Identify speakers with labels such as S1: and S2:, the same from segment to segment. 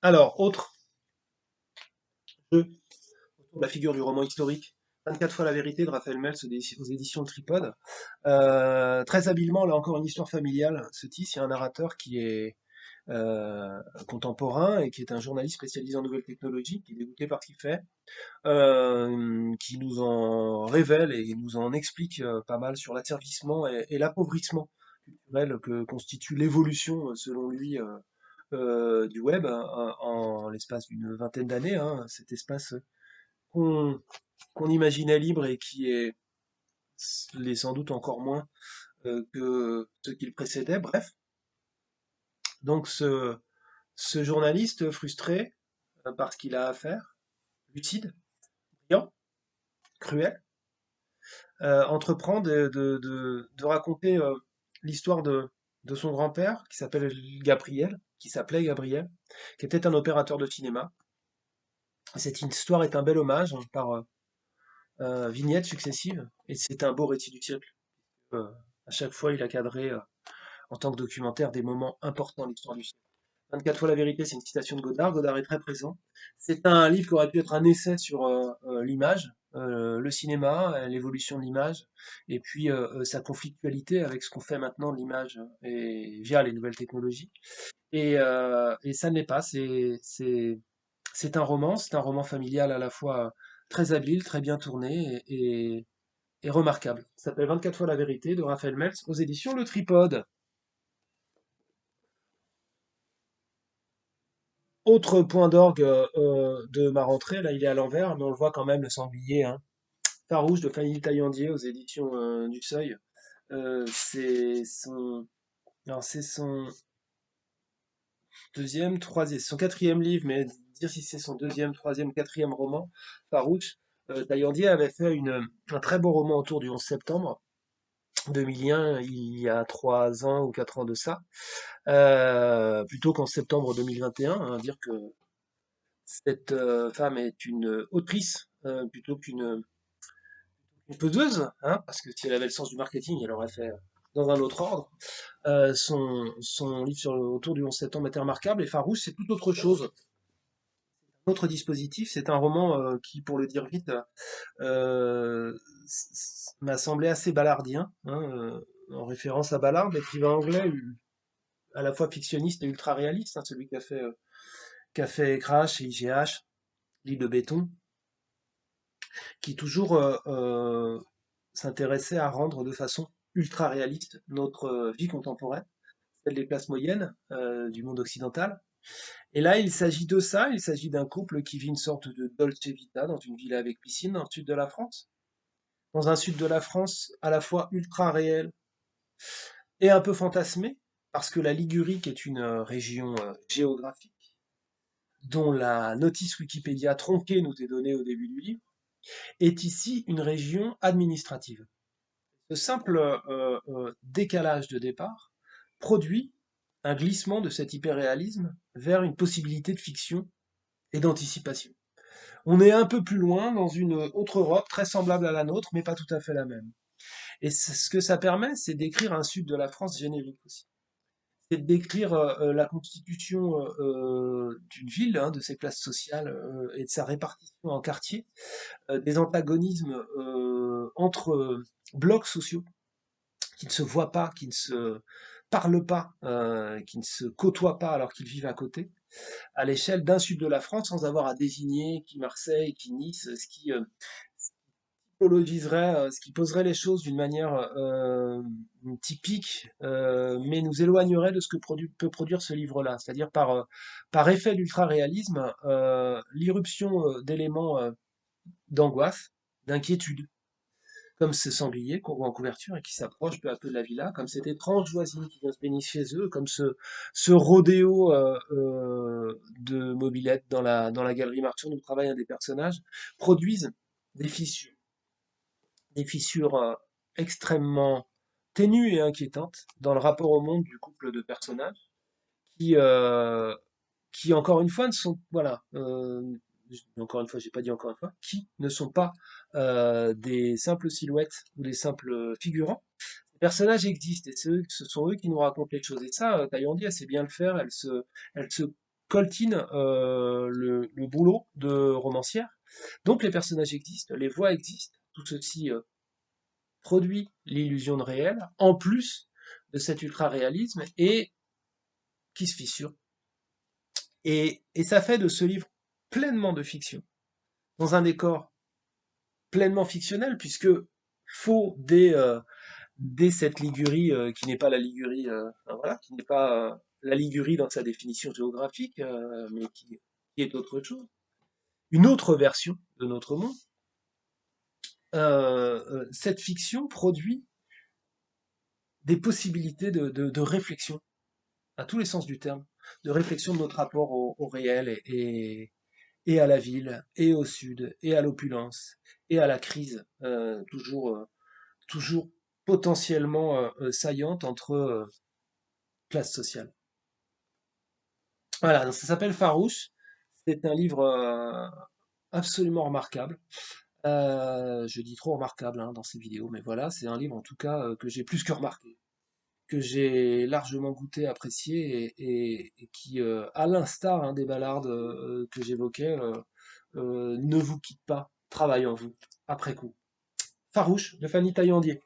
S1: Alors, autre jeu autour de la figure du roman historique, 24 fois la vérité de Raphaël Mels aux éditions Tripode. Très habilement, là encore, une histoire familiale se tisse. Il y a un narrateur qui est contemporain et qui est un journaliste spécialisé en nouvelles technologies, qui est dégoûté par ce qu'il fait, qui nous en révèle et nous en explique pas mal sur l'asservissement et l'appauvrissement culturel que constitue l'évolution, selon lui, du web en l'espace d'une vingtaine d'années, hein, cet espace qu'on qu'on imaginait libre et qui l'est sans doute encore moins que ce qu'il précédait. Bref, donc ce journaliste frustré par ce qu'il a à faire, lucide, brillant, cruel, entreprend de raconter l'histoire de son grand-père qui s'appelle Gabriel, qui s'appelait Gabriel, qui était un opérateur de cinéma. Cette histoire est un bel hommage par vignettes successives, et c'est un beau récit du siècle. Euh, à chaque fois, il a cadré en tant que documentaire des moments importants de l'histoire du cinéma. 24 fois la vérité, c'est une citation de Godard. Godard est très présent. C'est un livre qui aurait pu être un essai sur l'image, le cinéma, l'évolution de l'image, et puis sa conflictualité avec ce qu'on fait maintenant de l'image et via les nouvelles technologies. Et ça ne l'est pas. C'est un roman familial à la fois très habile, très bien tourné et remarquable. Ça s'appelle 24 fois la vérité de Raphaël Mels aux éditions Le Tripode. Autre point d'orgue de ma rentrée, là il est à l'envers, mais on le voit quand même, le sanglier, hein. Farouche de Fanny Taillandier aux éditions du Seuil. C'est son, alors c'est son deuxième, troisième, son quatrième livre, mais dire si c'est son deuxième, troisième, quatrième roman, Farouche. Taillandier avait fait un très beau roman autour du 11 septembre 2001, il y a 3 ans ou 4 ans de ça, plutôt qu'en septembre 2021, hein, dire que cette femme est une autrice plutôt qu'une peseuse, hein, parce que si elle avait le sens du marketing, elle aurait fait dans un autre ordre. Son livre autour du 11 septembre était remarquable, et Farouche, c'est tout autre chose. Un autre dispositif, c'est un roman qui, pour le dire vite, m'a semblé assez ballardien, hein, en référence à Ballard, l'écrivain anglais, à la fois fictionniste et ultra réaliste, hein, celui qui a fait Crash et IGH, L'île de béton, qui toujours s'intéressait à rendre de façon ultra réaliste notre vie contemporaine, celle des classes moyennes du monde occidental. Et là, il s'agit de ça, il s'agit d'un couple qui vit une sorte de Dolce Vita dans une villa avec piscine dans le sud de la France. Dans un sud de la France à la fois ultra réel et un peu fantasmé, parce que la Ligurie, qui est une région géographique, dont la notice Wikipédia tronquée nous est donnée au début du livre, est ici une région administrative. Ce simple décalage de départ produit un glissement de cet hyperréalisme vers une possibilité de fiction et d'anticipation. On est un peu plus loin dans une autre Europe très semblable à la nôtre, mais pas tout à fait la même. Et ce que ça permet, c'est d'écrire un sud de la France générique aussi. C'est de décrire la constitution d'une ville, hein, de ses classes sociales et de sa répartition en quartiers, des antagonismes entre blocs sociaux qui ne se voient pas, qui ne se parlent pas, qui ne se côtoient pas alors qu'ils vivent à côté, à l'échelle d'un sud de la France, sans avoir à désigner qui Marseille, qui Nice, ce qui typologiserait, ce qui poserait les choses d'une manière typique, mais nous éloignerait de ce que peut produire ce livre-là, c'est-à-dire par effet d'ultra-réalisme, l'irruption d'éléments d'angoisse, d'inquiétude, comme ce sanglier qu'on voit en couverture et qui s'approche peu à peu de la villa, comme cette étrange voisine qui vient se baigner chez eux, comme ce rodéo de mobilette dans la galerie marchande où travaille un des personnages, produisent des fissures, des fissures extrêmement ténues et inquiétantes dans le rapport au monde du couple de personnages qui, euh, qui encore une fois ne sont, voilà, encore une fois, j'ai pas dit encore une fois, qui ne sont pas des simples silhouettes ou des simples figurants. Les personnages existent et ce sont eux qui nous racontent les choses. Et ça, Taïandi, elle sait bien le faire. Elle se coltine le boulot de romancière. Donc les personnages existent, les voix existent, tout ceci produit l'illusion de réel, en plus de cet ultra-réalisme, et qui se fissure. Et ça fait de ce livre pleinement de fiction, dans un décor pleinement fictionnel, puisque faut dès cette Ligurie qui n'est pas la Ligurie, enfin, voilà, qui n'est pas la Ligurie dans sa définition géographique, mais qui est autre chose, une autre version de notre monde. Cette fiction produit des possibilités de réflexion, à tous les sens du terme, de réflexion de notre rapport au réel et à la ville, et au sud, et à l'opulence, et à la crise, toujours potentiellement saillante entre classes sociales. Voilà, donc ça s'appelle Farouche. C'est un livre absolument remarquable. Je dis trop remarquable hein, dans ces vidéos, mais voilà, c'est un livre en tout cas que j'ai plus que remarqué, que j'ai largement goûté, apprécié, et qui, à l'instar hein, des ballardes que j'évoquais, ne vous quitte pas, travaille en vous, après coup. Farouche, de Fanny Taillandier.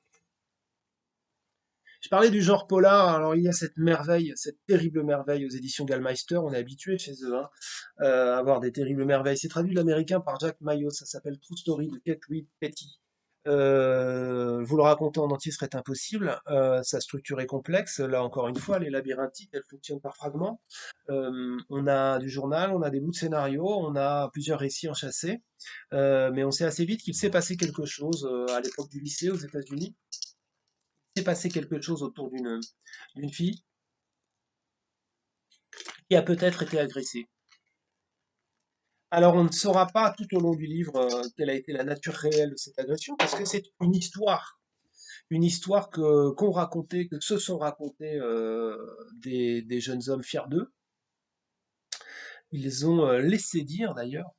S1: Je parlais du genre polar, alors il y a cette merveille, cette terrible merveille aux éditions Gallmeister, on est habitué chez eux hein, à avoir des terribles merveilles. C'est traduit de l'américain par Jack Mayo, ça s'appelle True Story de Kate Reed Petty. Vous le raconter en entier serait impossible, sa structure est complexe, là encore une fois, elle est labyrinthique, elle fonctionne par fragments. On a du journal, on a des bouts de scénario, on a plusieurs récits enchâssés, mais on sait assez vite qu'il s'est passé quelque chose à l'époque du lycée aux États-Unis. Il s'est passé quelque chose autour d'une fille qui a peut-être été agressée. Alors on ne saura pas tout au long du livre quelle a été la nature réelle de cette agression, parce que c'est une histoire que qu'ont raconté, que se sont racontés des jeunes hommes fiers d'eux. Ils ont laissé dire d'ailleurs,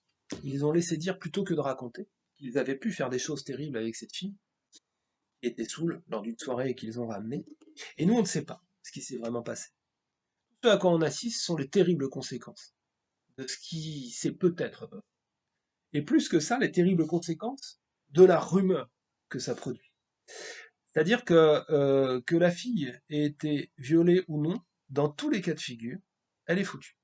S1: ils ont laissé dire plutôt que de raconter qu'ils avaient pu faire des choses terribles avec cette fille qui était saoule lors d'une soirée et qu'ils ont ramenée. Et nous on ne sait pas ce qui s'est vraiment passé. Ce à quoi on assiste sont les terribles conséquences de ce qui s'est peut-être passé. Et plus que ça, les terribles conséquences de la rumeur que ça produit. C'est-à-dire que la fille ait été violée ou non, dans tous les cas de figure, elle est foutue.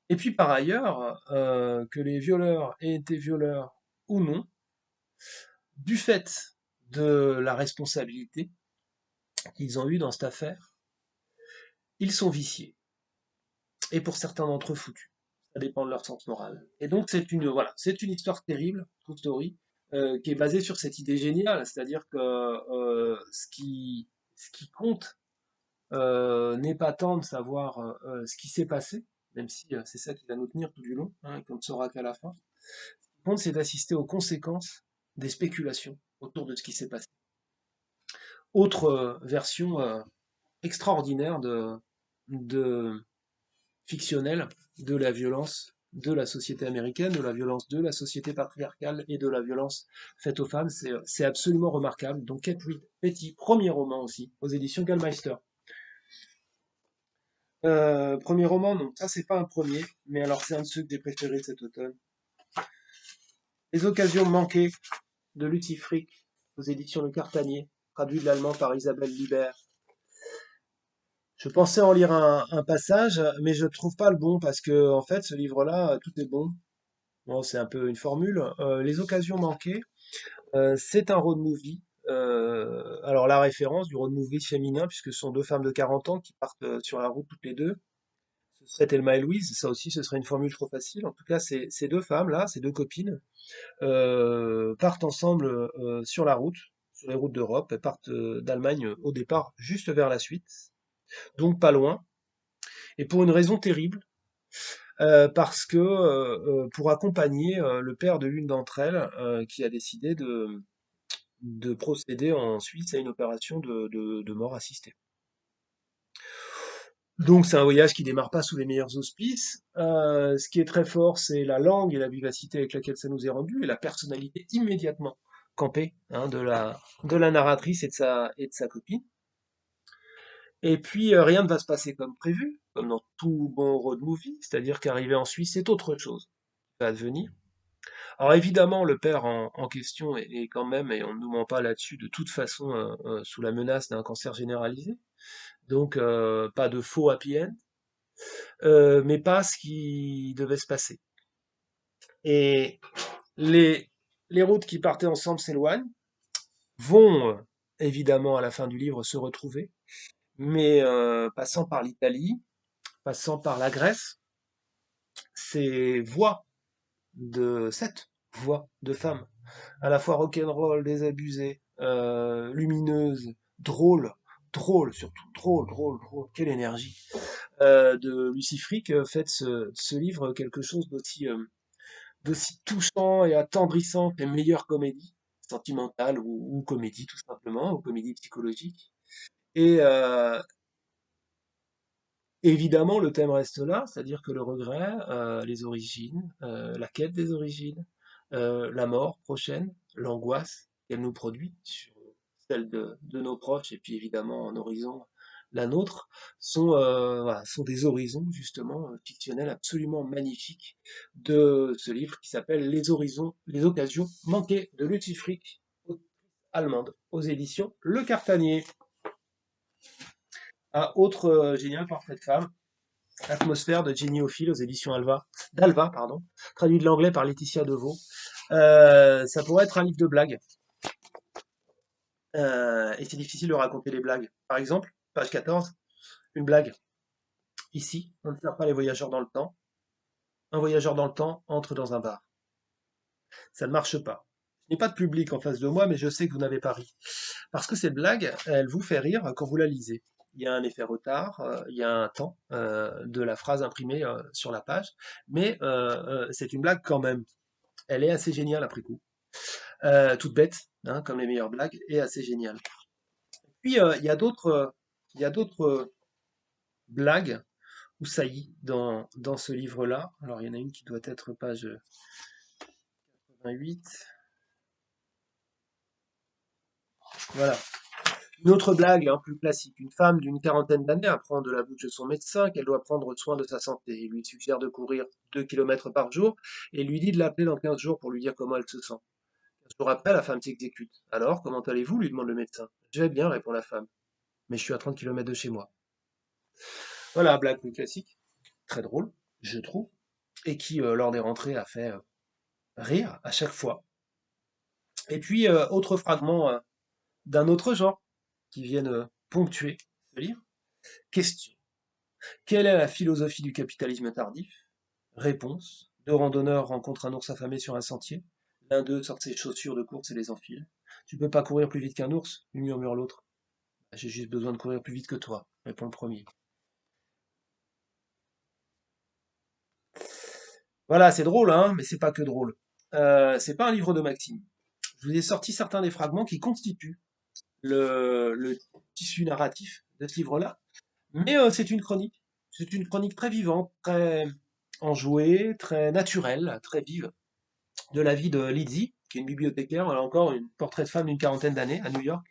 S1: Et puis par ailleurs, que les violeurs aient été violeurs ou non, du fait de la responsabilité qu'ils ont eue dans cette affaire, ils sont viciés. Et pour certains d'entre eux foutus. Ça dépend de leur sens moral. Et donc voilà, c'est une histoire terrible, True Story, qui est basée sur cette idée géniale, c'est-à-dire que ce qui compte n'est pas tant de savoir ce qui s'est passé, même si c'est ça qui va nous tenir tout du long, hein, et qu'on ne saura qu'à la fin. Ce qui compte, c'est d'assister aux conséquences des spéculations autour de ce qui s'est passé. Autre version extraordinaire de fictionnelle de la violence de la société américaine, de la violence de la société patriarcale et de la violence faite aux femmes. C'est absolument remarquable. Donc Kate Reed Petty, premier roman aussi, aux éditions Gallmeister. Premier roman, donc ça c'est pas un premier, mais alors c'est un de ceux que j'ai préférés cet automne. Les occasions manquées de Lucie Frick, aux éditions Le Cartanier, traduit de l'allemand par Isabelle Libert. Je pensais en lire un passage, mais je trouve pas le bon parce que en fait ce livre-là, tout est bon. Bon, c'est un peu une formule. Les occasions manquées, c'est un road movie. Alors la référence du road movie féminin, puisque ce sont deux femmes de 40 ans qui partent sur la route toutes les deux. Ce serait Thelma et Louise, ça aussi ce serait une formule trop facile. En tout cas, ces deux femmes-là, ces deux copines, partent ensemble sur la route, sur les routes d'Europe. Elles partent d'Allemagne au départ, juste vers la Suisse, donc pas loin. Et pour une raison terrible, parce que pour accompagner le père de l'une d'entre elles, qui a décidé de procéder en Suisse à une opération de mort assistée. Donc c'est un voyage qui démarre pas sous les meilleurs auspices. Ce qui est très fort, c'est la langue et la vivacité avec laquelle ça nous est rendu, et la personnalité immédiatement campée hein, de la narratrice et de sa copine. Et puis rien ne va se passer comme prévu, comme dans tout bon road movie, c'est-à-dire qu'arriver en Suisse, c'est autre chose qui va advenir. Alors évidemment, le père en question est quand même, et on ne nous ment pas là-dessus, de toute façon sous la menace d'un cancer généralisé. Donc pas de faux happy end, mais pas ce qui devait se passer. Et les, les routes qui partaient ensemble s'éloignent, vont évidemment à la fin du livre se retrouver, mais passant par l'Italie, passant par la Grèce, ces voix sept voix de femmes, à la fois rock'n'roll, désabusées, lumineuses, drôles, drôles surtout, drôle, quelle énergie, de Lucy Frick fait de ce livre quelque chose d'aussi touchant et attendrissant que les meilleures comédies, sentimentales ou comédies tout simplement, ou comédies psychologiques. Et évidemment, le thème reste là, c'est-à-dire que le regret, les origines, la quête des origines, la mort prochaine, l'angoisse qu'elle nous produit sur celle de nos proches, et puis évidemment en horizon la nôtre, voilà, sont des horizons justement fictionnels absolument magnifiques de ce livre qui s'appelle Les horizons, les occasions manquées de Lucy Frick, allemande, aux éditions Le Cartanier. Un autre génial portrait de femme, Atmosphère de Jenny Ophil aux éditions d'Alva, pardon, traduit de l'anglais par Laetitia Deveau. Ça pourrait être un livre de blagues, et c'est difficile de raconter les blagues. Par exemple, page 14, une blague. Ici, on ne sert pas les voyageurs dans le temps. Un voyageur dans le temps entre dans un bar. Ça ne marche pas. Je n'ai pas de public en face de moi, mais je sais que vous n'avez pas ri. Parce que cette blague, elle vous fait rire quand vous la lisez. Il y a un effet retard, il y a un temps de la phrase imprimée sur la page, mais c'est une blague quand même. Elle est assez géniale après coup. Toute bête, hein, comme les meilleures blagues, et assez géniale. Puis il y a d'autres blagues ou saillies dans ce livre-là. Alors il y en a une qui doit être page 88. Voilà. Une autre blague, hein, plus classique. Une femme d'une quarantaine d'années apprend de la bouche de son médecin qu'elle doit prendre soin de sa santé. Il lui suggère de courir 2 kilomètres par jour et lui dit de l'appeler dans 15 jours pour lui dire comment elle se sent. 15 jours après, la femme s'exécute. Alors, comment allez-vous lui demande le médecin. Je vais bien, répond la femme. Mais je suis à 30 kilomètres de chez moi. Voilà, blague plus classique, très drôle, je trouve, et qui, lors des rentrées, a fait rire à chaque fois. Et puis, autre fragment d'un autre genre qui viennent ponctuer ce livre. Question. Quelle est la philosophie du capitalisme tardif? Réponse. Deux randonneurs rencontrent un ours affamé sur un sentier. L'un d'eux sort ses chaussures de course et les enfile. Tu peux pas courir plus vite qu'un ours, lui murmure l'autre. J'ai juste besoin de courir plus vite que toi, répond le premier. Voilà, c'est drôle, hein, mais c'est pas que drôle. C'est pas un livre de Maxime. Je vous ai sorti certains des fragments qui constituent le tissu narratif de ce livre-là. Mais c'est une chronique. C'est une chronique très vivante, très enjouée, très naturelle, très vive, de la vie de Lizzie, qui est une bibliothécaire, elle a encore une portrait de femme d'une quarantaine d'années à New York.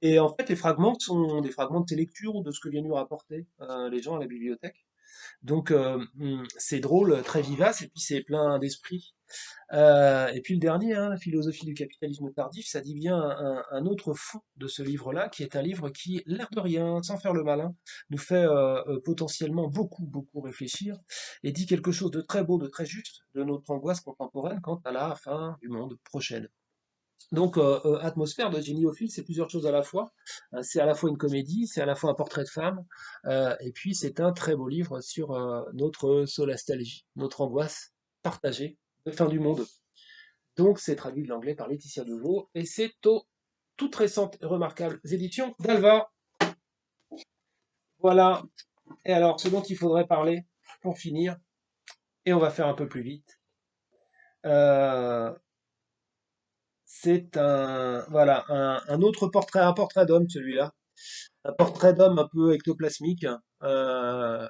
S1: Et en fait, les fragments sont des fragments de ses lectures ou de ce que viennent lui rapporter les gens à la bibliothèque. Donc c'est drôle, très vivace, et puis c'est plein d'esprit. Et puis le dernier, hein, la philosophie du capitalisme tardif, ça dit bien un autre fond de ce livre-là, qui est un livre qui, l'air de rien, sans faire le malin, nous fait potentiellement beaucoup réfléchir, et dit quelque chose de très beau, de très juste, de notre angoisse contemporaine quant à la fin du monde prochaine. Donc, Atmosphère de Jenny Ophil, c'est plusieurs choses à la fois. C'est à la fois une comédie, c'est à la fois un portrait de femme, et puis c'est un très beau livre sur notre solastalgie, notre angoisse partagée de fin du monde. Donc, c'est traduit de l'anglais par Laetitia Deveau, et c'est aux toutes récentes et remarquables éditions d'Alva. Voilà. Et alors, ce dont il faudrait parler pour finir, et on va faire un peu plus vite, euh, c'est voilà, un autre portrait, un portrait d'homme, celui-là. Un portrait d'homme un peu ectoplasmique, euh,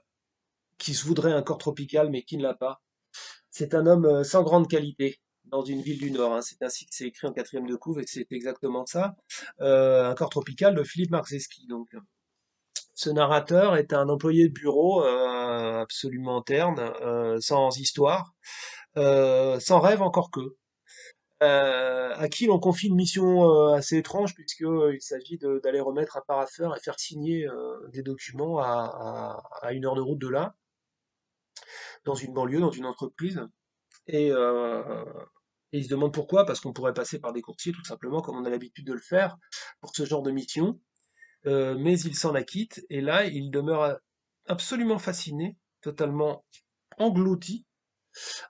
S1: qui se voudrait un corps tropical mais qui ne l'a pas. C'est un homme sans grande qualité dans une ville du Nord, hein. C'est ainsi que c'est écrit en quatrième de couve et c'est exactement ça. Un corps tropical de Philippe Marczewski. Donc, Ce narrateur est un employé de bureau absolument terne, sans histoire, sans rêve encore que, à qui l'on confie une mission assez étrange puisqu'il s'agit d'aller remettre un parapheur et faire signer des documents à 1 heure de route de là, dans une banlieue, dans une entreprise. Et, euh, et il se demande pourquoi, parce qu'on pourrait passer par des courtiers tout simplement, comme on a l'habitude de le faire pour ce genre de mission. Mais il s'en acquitte, et là, il demeure absolument fasciné, totalement englouti,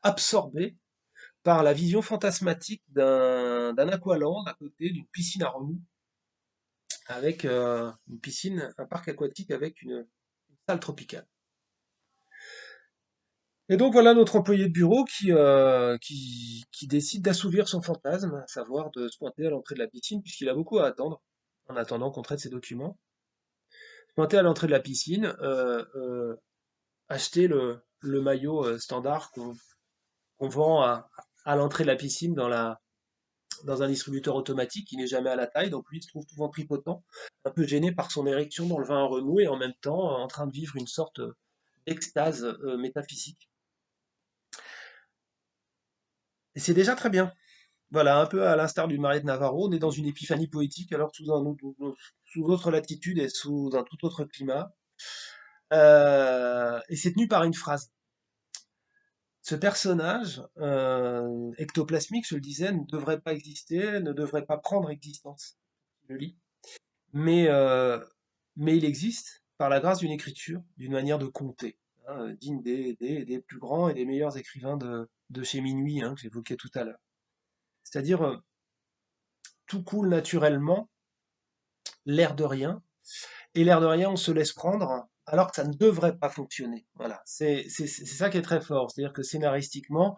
S1: absorbé par la vision fantasmatique d'un aqualand à côté d'une piscine à remous, avec une piscine, un parc aquatique avec une salle tropicale. Et donc voilà notre employé de bureau qui décide d'assouvir son fantasme, à savoir de se pointer à l'entrée de la piscine, puisqu'il a beaucoup à attendre, en attendant qu'on traite ses documents. Se pointer à l'entrée de la piscine, acheter le maillot standard qu'on vend à l'entrée de la piscine dans un distributeur automatique qui n'est jamais à la taille, donc lui il se trouve tout ventripotent, un peu gêné par son érection dans le vin à remous et en même temps en train de vivre une sorte d'extase métaphysique. Et c'est déjà très bien. Voilà, un peu à l'instar du Mariette Navarro, on est dans une épiphanie poétique, alors sous autre latitude et sous un tout autre climat. Et c'est tenu par une phrase. Ce personnage ectoplasmique, je le disais, ne devrait pas exister, ne devrait pas prendre existence. Je le lis. Mais, euh, mais il existe par la grâce d'une écriture, d'une manière de conter, hein, digne des plus grands et des meilleurs écrivains de chez Minuit, hein, que j'évoquais tout à l'heure. C'est-à-dire, tout coule naturellement, l'air de rien, et l'air de rien, on se laisse prendre, alors que ça ne devrait pas fonctionner. Voilà, c'est ça qui est très fort. C'est-à-dire que scénaristiquement,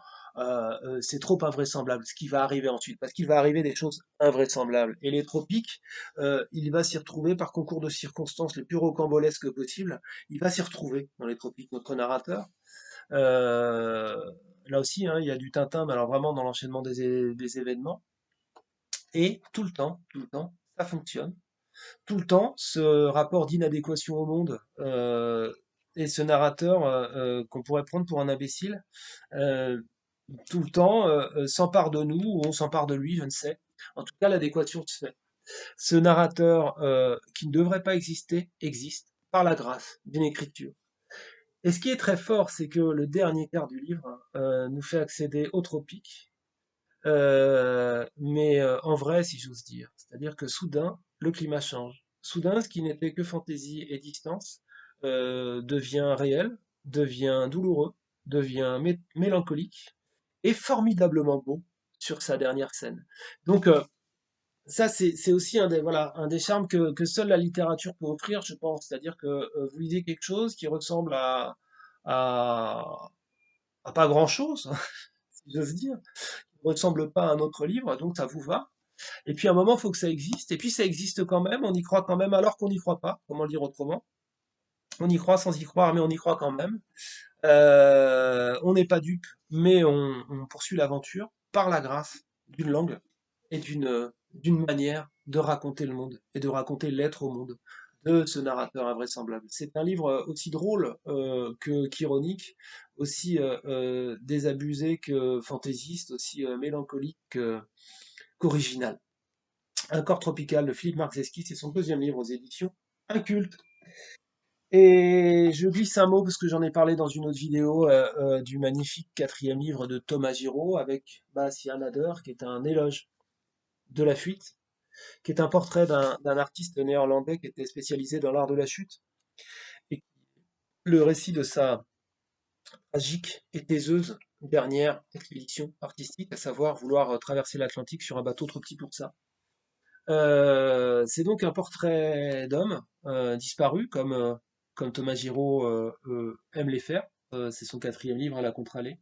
S1: c'est trop invraisemblable ce qui va arriver ensuite, parce qu'il va arriver des choses invraisemblables. Et les tropiques, il va s'y retrouver par concours de circonstances les plus rocambolesques possibles. Il va s'y retrouver dans les tropiques, notre narrateur. Euh, Là aussi, hein, il y a du Tintin, mais alors vraiment dans l'enchaînement des événements. Et tout le temps, ça fonctionne tout le temps ce rapport d'inadéquation au monde et ce narrateur qu'on pourrait prendre pour un imbécile, euh, tout le temps s'empare de nous ou on s'empare de lui, je ne sais. En tout cas, l'adéquation se fait. Ce narrateur qui ne devrait pas exister existe par la grâce d'une écriture. Et ce qui est très fort, c'est que le dernier quart du livre nous fait accéder au tropique, mais en vrai, si j'ose dire. C'est-à-dire que soudain, le climat change. Soudain, ce qui n'était que fantaisie et distance devient réel, devient douloureux, devient mélancolique et formidablement beau sur sa dernière scène. Donc ça, c'est aussi voilà, un des charmes que seule la littérature peut offrir, je pense. C'est-à-dire que vous lisez quelque chose qui ressemble à, à pas grand-chose, si j'ose dire, ne ressemble pas à un autre livre, donc ça vous va. Et puis à un moment, il faut que ça existe. Et puis ça existe quand même, on y croit quand même alors qu'on n'y croit pas. Comment le dire autrement? On y croit sans y croire, mais on y croit quand même. On n'est pas dupe, mais on poursuit l'aventure par la grâce d'une langue et d'une manière de raconter le monde et de raconter l'être au monde de ce narrateur invraisemblable. C'est un livre aussi drôle qu'ironique, aussi désabusé que fantaisiste, aussi mélancolique qu'original. Un corps tropical de Philippe Marczewski, c'est son deuxième livre aux éditions Inculte. Et je glisse un mot parce que j'en ai parlé dans une autre vidéo du magnifique quatrième livre de Thomas Giraud avec Bastian Nader, qui est un éloge de la fuite, qui est un portrait d'un artiste néerlandais qui était spécialisé dans l'art de la chute, et le récit de sa tragique et taiseuse dernière expédition artistique, à savoir vouloir traverser l'Atlantique sur un bateau trop petit pour ça. C'est donc un portrait d'homme disparu, comme Thomas Giraud aime les faire. C'est son quatrième livre, La Contre-allée.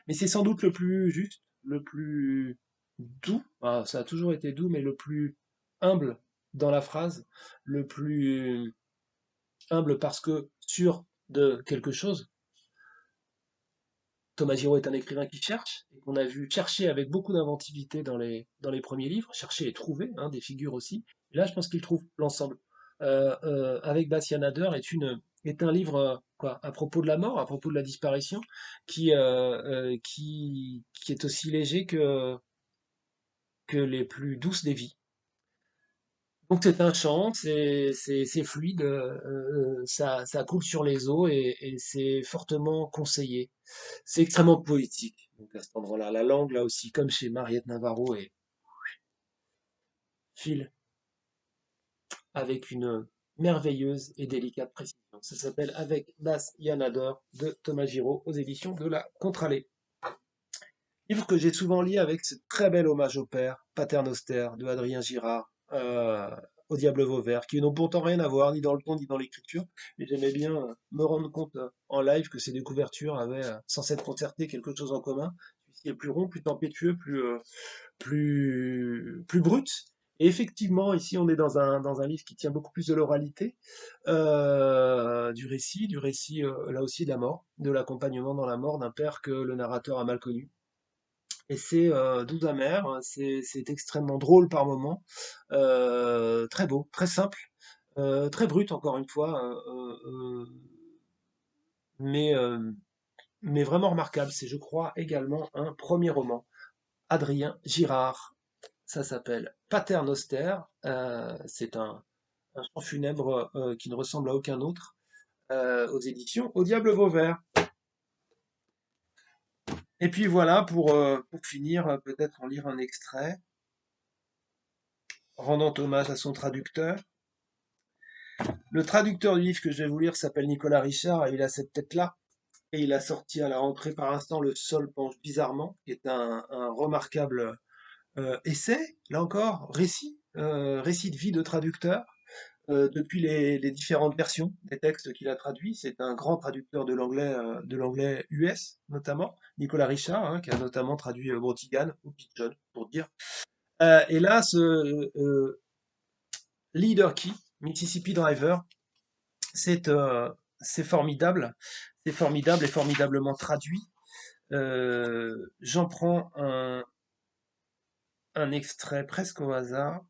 S1: Mais c'est sans doute le plus juste, le plus doux. Ah, ça a toujours été doux, mais le plus humble dans la phrase, le plus humble parce que sûr de quelque chose. Thomas Giraud est un écrivain qui cherche, et qu'on a vu chercher avec beaucoup d'inventivité dans les premiers livres, chercher et trouver, hein, des figures aussi. Et là, je pense qu'il trouve l'ensemble. avec Bastien Nader est un livre quoi, à propos de la mort, à propos de la disparition, qui est aussi léger que les plus douces des vies. Donc c'est un chant, c'est fluide, ça coule sur les eaux et c'est fortement conseillé. C'est extrêmement poétique. Donc à cet endroit-là, la langue là aussi, comme chez Mariette Navarro, et file avec une merveilleuse et délicate précision. Ça s'appelle Avec Bas Yanador de Thomas Giraud aux éditions de la Contralée. Livre que j'ai souvent lu avec ce très bel hommage au père, Pater Noster, de Adrien Girard, au Diable Vauvert, qui n'ont pourtant rien à voir, ni dans le ton, ni dans l'écriture, mais j'aimais bien me rendre compte en live que ces deux couvertures avaient, sans s'être concertées, quelque chose en commun. Celui-ci est plus rond, plus tempétueux, plus brut. Et effectivement, ici, on est dans un livre qui tient beaucoup plus de l'oralité, du récit là aussi de la mort, de l'accompagnement dans la mort d'un père que le narrateur a mal connu. Et c'est doux amer, hein, c'est extrêmement drôle par moments, très beau, très simple, très brut encore une fois, mais, euh, mais vraiment remarquable. C'est, je crois, également un premier roman. Adrien Girard, ça s'appelle Pater Noster, c'est un chant funèbre qui ne ressemble à aucun autre, aux éditions Au Diable Vauvert. Et puis voilà, pour finir, peut-être en lire un extrait, rendant hommage à son traducteur. Le traducteur du livre que je vais vous lire s'appelle Nicolas Richard et il a cette tête-là. Et il a sorti à la rentrée par instant Le sol penche bizarrement, qui est un remarquable essai, là encore, récit de vie de traducteur, depuis les différentes versions des textes qu'il a traduits. C'est un grand traducteur de l'anglais US, notamment, Nicolas Richard, hein, qui a notamment traduit Brotigan ou Pidgeon, pour dire. Et là, ce Leader Key, Mississippi Driver, c'est euh, c'est formidable, c'est formidable et formidablement traduit. J'en prends un extrait presque au hasard.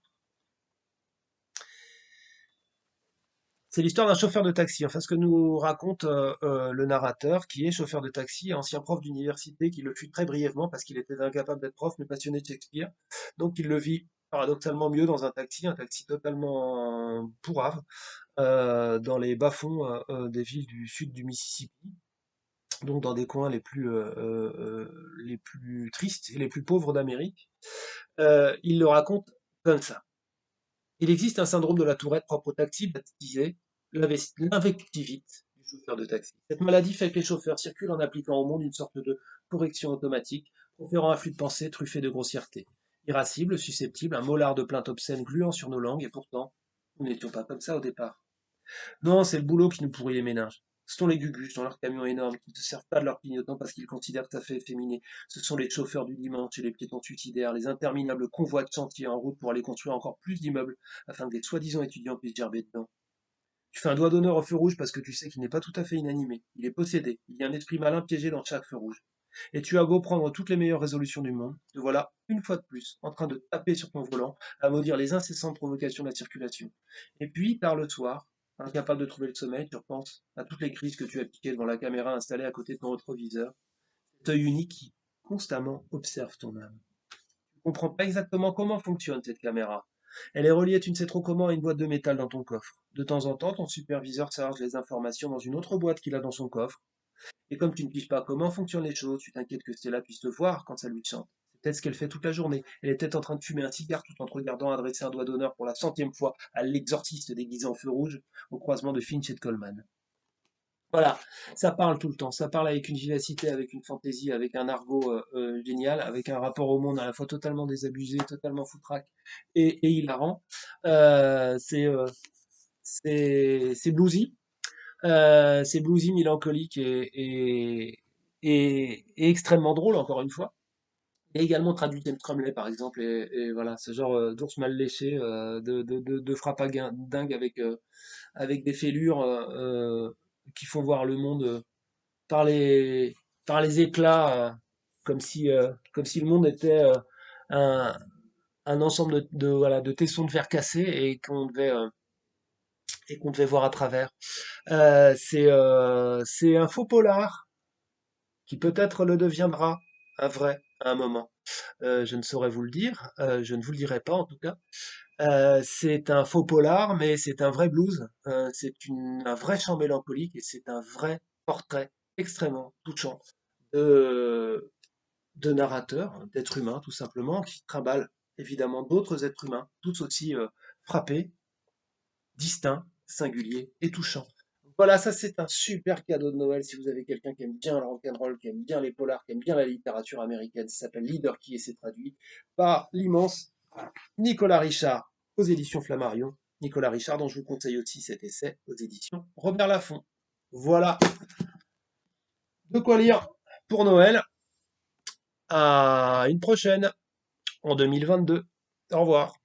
S1: C'est l'histoire d'un chauffeur de taxi, enfin ce que nous raconte le narrateur, qui est chauffeur de taxi, ancien prof d'université, qui le fut très brièvement parce qu'il était incapable d'être prof, mais passionné de Shakespeare. Donc il le vit paradoxalement mieux dans un taxi totalement pourrave, dans les bas-fonds des villes du sud du Mississippi, donc dans des coins les plus tristes et les plus pauvres d'Amérique. Il le raconte comme ça. Il existe un syndrome de la tourette propre au taxi baptisé l'invectivite du chauffeur de taxi. Cette maladie fait que les chauffeurs circulent en appliquant au monde une sorte de correction automatique, conférant un flux de pensée truffé de grossièreté. Irascible, susceptible, un molar de plaintes obscènes gluant sur nos langues, et pourtant, nous n'étions pas comme ça au départ. Non, c'est le boulot qui nous pourrit les méninges. Ce sont les gugus dans leurs camions énormes qui ne se servent pas de leur clignotant parce qu'ils considèrent que ça fait efféminé. Ce sont les chauffeurs du dimanche et les piétons suicidaires, les interminables convois de chantier en route pour aller construire encore plus d'immeubles afin que des soi-disant étudiants puissent gerber dedans. Tu fais un doigt d'honneur au feu rouge parce que tu sais qu'il n'est pas tout à fait inanimé. Il est possédé. Il y a un esprit malin piégé dans chaque feu rouge. Et tu as beau prendre toutes les meilleures résolutions du monde, te voilà, une fois de plus, en train de taper sur ton volant, à maudire les incessantes provocations de la circulation. Et puis, tard le soir, incapable de trouver le sommeil, tu repenses à toutes les crises que tu as piquées devant la caméra installée à côté de ton rétroviseur, cet œil unique qui constamment observe ton âme. Tu ne comprends pas exactement comment fonctionne cette caméra. Elle est reliée, tu ne sais trop comment, à une boîte de métal dans ton coffre. De temps en temps, ton superviseur charge les informations dans une autre boîte qu'il a dans son coffre. Et comme tu ne piges pas comment fonctionnent les choses, tu t'inquiètes que Stella puisse te voir quand ça lui chante. C'est peut-être ce qu'elle fait toute la journée. Elle est peut-être en train de fumer un cigare tout en te regardant adresser un doigt d'honneur pour la centième fois à l'exorciste déguisé en feu rouge au croisement de Finch et de Coleman. Voilà, ça parle tout le temps, ça parle avec une vivacité, avec une fantaisie, avec un argot génial, avec un rapport au monde à la fois totalement désabusé, totalement foutraque et hilarant. Euh, c'est euh, c'est bluesy, c'est bluesy, mélancolique et extrêmement drôle, encore une fois. Et également traduit James Tremblay, par exemple, et voilà, ce genre d'ours mal léché, de frappe à dingue avec des fêlures qui font voir le monde par les, par les éclats, comme si le monde était un, un ensemble voilà, de tessons de fer cassés et qu'on devait et qu'on devait voir à travers. C'est un faux polar qui peut-être le deviendra un vrai à un moment. Je ne saurais vous le dire, je ne vous le dirai pas en tout cas. C'est un faux polar, mais c'est un vrai blues. Un vrai chant mélancolique et c'est un vrai portrait extrêmement touchant de, de narrateurs, d'êtres humains tout simplement, qui trimballent évidemment d'autres êtres humains, tous aussi frappés, distincts, singuliers et touchants. Voilà, ça c'est un super cadeau de Noël si vous avez quelqu'un qui aime bien le rock'n'roll, qui aime bien les polars, qui aime bien la littérature américaine. Ça s'appelle Leader Key et c'est traduit par l'immense Nicolas Richard aux éditions Flammarion. Nicolas Richard, dont je vous conseille aussi cet essai aux éditions Robert Laffont. Voilà de quoi lire pour Noël. À une prochaine en 2022. Au revoir.